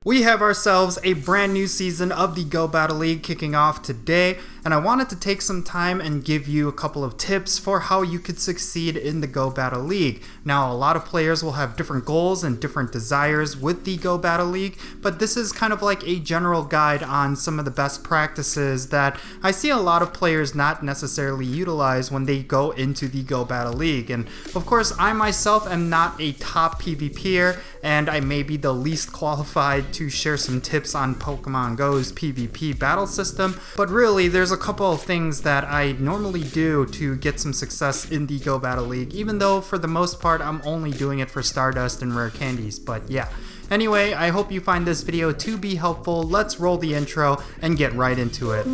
We have ourselves a brand new season of the Go Battle League kicking off today, and I wanted to take some time and give you a couple of tips for how you could succeed in the Go Battle League. Now, a lot of players will have different goals and different desires with the Go Battle League, but this is kind of like a general guide on some of the best practices that I see a lot of players not necessarily utilize when they go into the Go Battle League. And of course, I myself am not a top PvPer, and I may be the least qualified to share some tips on Pokemon Go's PvP battle system, but really there's a couple of things that I normally do to get some success in the Go Battle League, even though for the most part I'm only doing it for Stardust and rare candies, but yeah. Anyway, I hope you find this video to be helpful. Let's roll the intro and get right into it.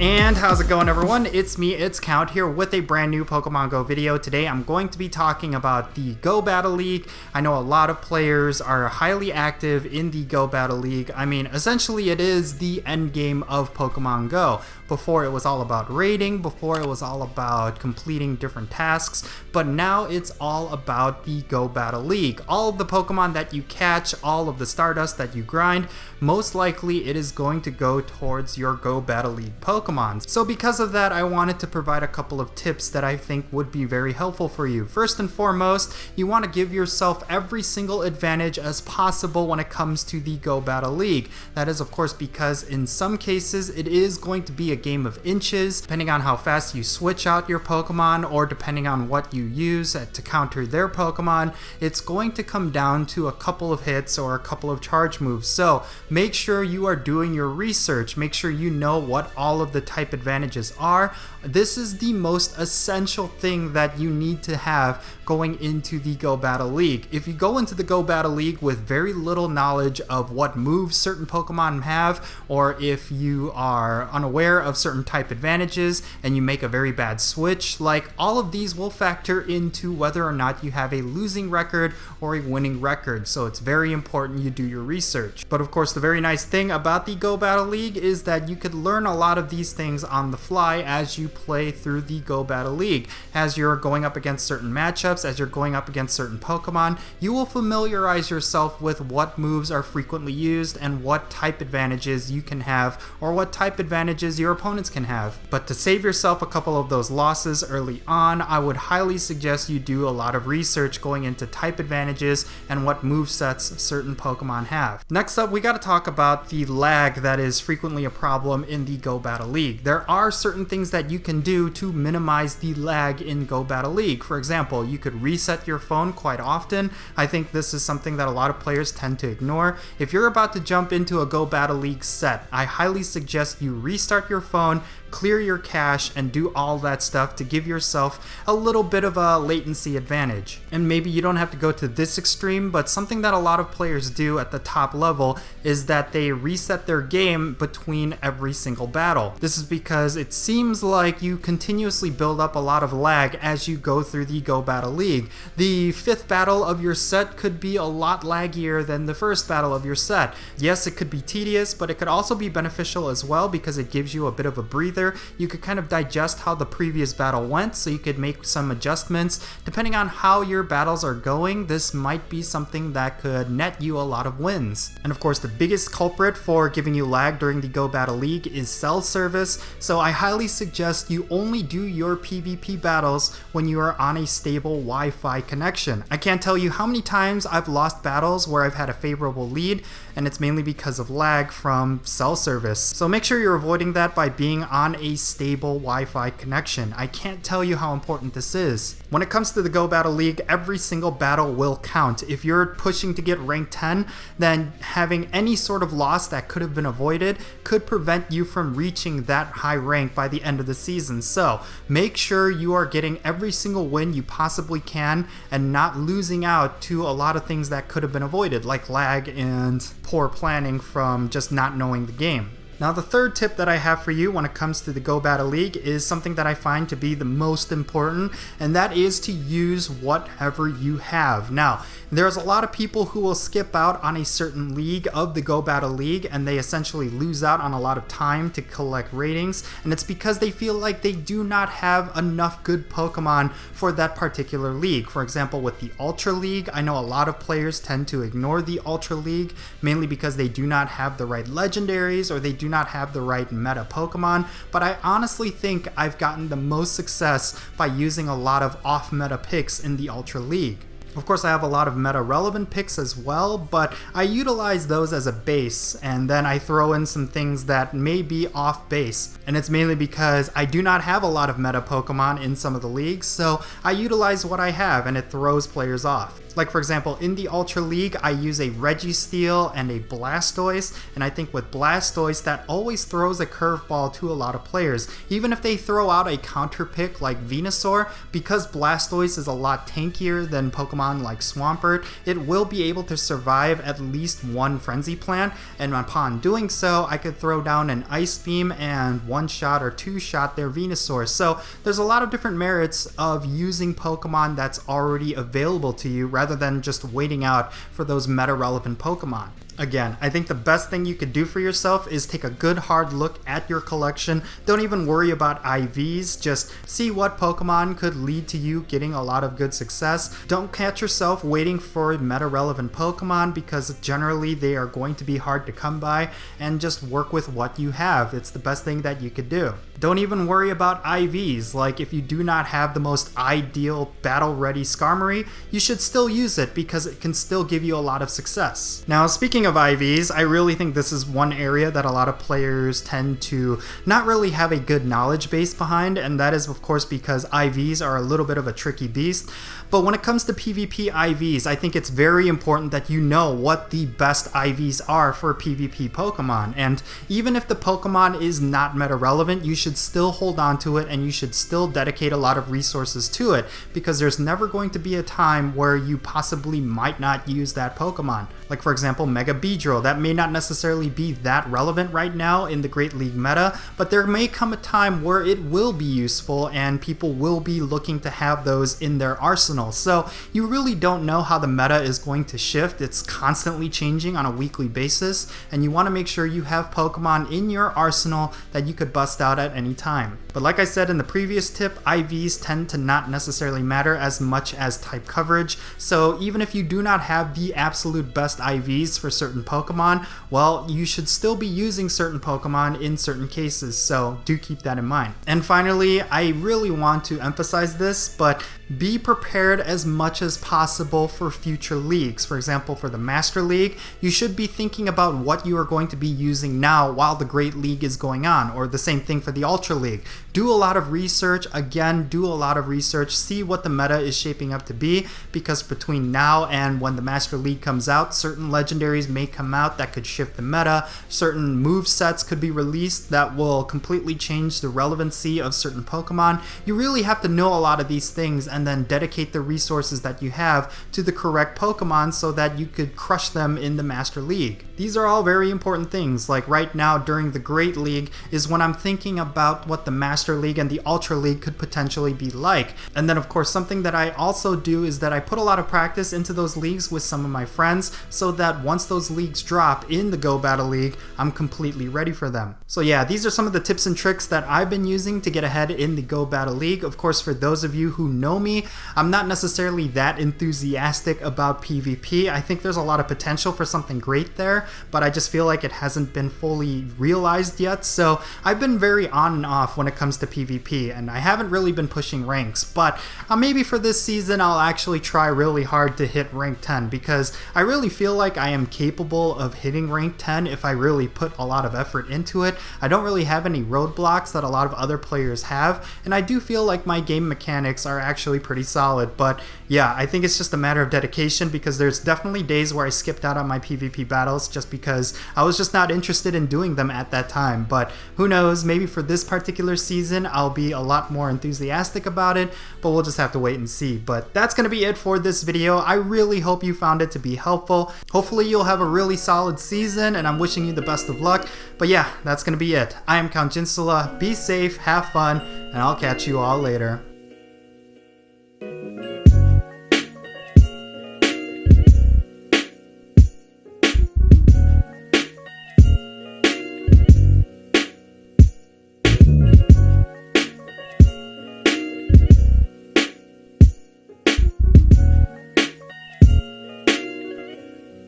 And how's it going, everyone? It's me, it's Count, here with a brand new Pokemon Go video. Today I'm going to be talking about the Go Battle League. I know a lot of players are highly active in the Go Battle League. I mean, essentially it is the end game of Pokemon Go. Before it was all about raiding, before it was all about completing different tasks, but now it's all about the Go Battle League. All of the Pokemon that you catch, all of the Stardust that you grind, most likely it is going to go towards your Go Battle League Pokemon. So because of that, I wanted to provide a couple of tips that I think would be very helpful for you. First and foremost, you want to give yourself every single advantage as possible when it comes to the Go Battle League. That is, of course, because in some cases it is going to be a game of inches, depending on how fast you switch out your Pokemon or depending on what you use to counter their Pokemon. It's going to come down to a couple of hits or a couple of charge moves. So make sure you are doing your research. Make sure you know what all of the type advantages are. This is the most essential thing that you need to have going into the Go Battle League. If you go into the Go Battle League with very little knowledge of what moves certain Pokemon have, or if you are unaware of certain type advantages and you make a very bad switch, like, all of these will factor into whether or not you have a losing record or a winning record. So it's very important you do your research. But of course, the very nice thing about the Go Battle League is that you could learn a lot of these things on the fly as you play through the Go Battle League. As you're going up against certain matchups, as you're going up against certain Pokemon, you will familiarize yourself with what moves are frequently used and what type advantages you can have or what type advantages your opponents can have. But to save yourself a couple of those losses early on, I would highly suggest you do a lot of research going into type advantages and what movesets certain Pokemon have. Next up, we got to talk about the lag that is frequently a problem in the Go Battle League. There are certain things that you can do to minimize the lag in Go Battle League. For example, you could reset your phone quite often. I think this is something that a lot of players tend to ignore. If you're about to jump into a Go Battle League set, I highly suggest you restart your phone, clear your cache, and do all that stuff to give yourself a little bit of a latency advantage. And maybe you don't have to go to this extreme, but something that a lot of players do at the top level is that they reset their game between every single battle. This is because it seems like you continuously build up a lot of lag as you go through the Go Battle League. The 5th battle of your set could be a lot laggier than the 1st battle of your set. Yes, it could be tedious, but it could also be beneficial as well because it gives you a bit of a breather. You could kind of digest how the previous battle went, so you could make some adjustments. Depending on how your battles are going, this might be something that could net you a lot of wins. And of course, the biggest culprit for giving you lag during the Go Battle League is cell service, so I highly suggest you only do your PvP battles when you are on a stable Wi-Fi connection. I can't tell you how many times I've lost battles where I've had a favorable lead, and it's mainly because of lag from cell service. So make sure you're avoiding that by being on a stable Wi-Fi connection. I can't tell you how important this is. When it comes to the Go Battle League, every single battle will count. If you're pushing to get rank 10, then having any sort of loss that could have been avoided could prevent you from reaching that high rank by the end of the season. So make sure you are getting every single win you possibly can and not losing out to a lot of things that could have been avoided, like lag and poor planning from just not knowing the game. Now the third tip that I have for you when it comes to the Go Battle League is something that I find to be the most important, and that is to use whatever you have. Now, there's a lot of people who will skip out on a certain league of the Go Battle League, and they essentially lose out on a lot of time to collect ratings, and it's because they feel like they do not have enough good Pokemon for that particular league. For example, with the Ultra League, I know a lot of players tend to ignore the Ultra League, mainly because they do not have the right legendaries or they do not have the right meta Pokemon, but I honestly think I've gotten the most success by using a lot of off-meta picks in the Ultra League. Of course, I have a lot of meta-relevant picks as well, but I utilize those as a base, and then I throw in some things that may be off base. And it's mainly because I do not have a lot of meta Pokemon in some of the leagues, so I utilize what I have, and it throws players off. Like for example, in the Ultra League, I use a Registeel and a Blastoise, and I think with Blastoise, that always throws a curveball to a lot of players. Even if they throw out a counter pick like Venusaur, because Blastoise is a lot tankier than Pokemon like Swampert, it will be able to survive at least one Frenzy Plant, and upon doing so, I could throw down an Ice Beam and one-shot or two-shot their Venusaur. So there's a lot of different merits of using Pokemon that's already available to you rather than just waiting out for those meta-relevant Pokemon. Again, I think the best thing you could do for yourself is take a good hard look at your collection. Don't even worry about IVs, just see what Pokemon could lead to you getting a lot of good success. Don't catch yourself waiting for meta-relevant Pokemon because generally they are going to be hard to come by, and just work with what you have. It's the best thing that you could do. Don't even worry about IVs, like if you do not have the most ideal battle-ready Skarmory, you should still use it because it can still give you a lot of success. Now, speaking of IVs, I really think this is one area that a lot of players tend to not really have a good knowledge base behind, and that is of course because IVs are a little bit of a tricky beast. But when it comes to PvP IVs, I think it's very important that you know what the best IVs are for PvP Pokemon. And even if the Pokemon is not meta relevant, you should still hold on to it and you should still dedicate a lot of resources to it, because there's never going to be a time where you possibly might not use that Pokemon. Like for example, Mega Beedrill, that may not necessarily be that relevant right now in the Great League meta, but there may come a time where it will be useful and people will be looking to have those in their arsenal. So you really don't know how the meta is going to shift. It's constantly changing on a weekly basis, and you want to make sure you have Pokemon in your arsenal that you could bust out at any time. But like I said in the previous tip, IVs tend to not necessarily matter as much as type coverage. So even if you do not have the absolute best IVs for certain Pokemon, well, you should still be using certain Pokemon in certain cases. So do keep that in mind. And finally, I really want to emphasize this, but be prepared as much as possible for future leagues. For example, for the Master League, you should be thinking about what you are going to be using now while the Great League is going on, or the same thing for the Ultra League. Do a lot of research, again, do a lot of research, see what the meta is shaping up to be, because between now and when the Master League comes out, certain legendaries may come out that could shift the meta, certain move sets could be released that will completely change the relevancy of certain Pokemon. You really have to know a lot of these things and then dedicate the resources that you have to the correct Pokemon so that you could crush them in the Master League. These are all very important things. Like right now during the Great League is when I'm thinking about what the Master League and the Ultra League could potentially be like. And then of course something that I also do is that I put a lot of practice into those leagues with some of my friends so that once those leagues drop in the Go Battle League, I'm completely ready for them. So yeah, these are some of the tips and tricks that I've been using to get ahead in the Go Battle League. Of course, for those of you who know me, I'm not necessarily that enthusiastic about PvP. I think there's a lot of potential for something great there, but I just feel like it hasn't been fully realized yet. So I've been very on and off when it comes to PvP, and I haven't really been pushing ranks, but maybe for this season I'll actually try really hard to hit rank 10, because I really feel like I am capable of hitting rank 10 if I really put a lot of effort into it. I don't really have any roadblocks that a lot of other players have, and I do feel like my game mechanics are actually pretty solid. But yeah, I think it's just a matter of dedication, because there's definitely days where I skipped out on my PvP battles just because I was just not interested in doing them at that time. But who knows, maybe for this particular season I'll be a lot more enthusiastic about it, but we'll just have to wait and see. But that's going to be it for this video. I really hope you found it to be helpful. Hopefully you'll have have a really solid season, and I'm wishing you the best of luck. But yeah, that's going to be it. I am Count Jinsula. Be safe, have fun, and I'll catch you all later.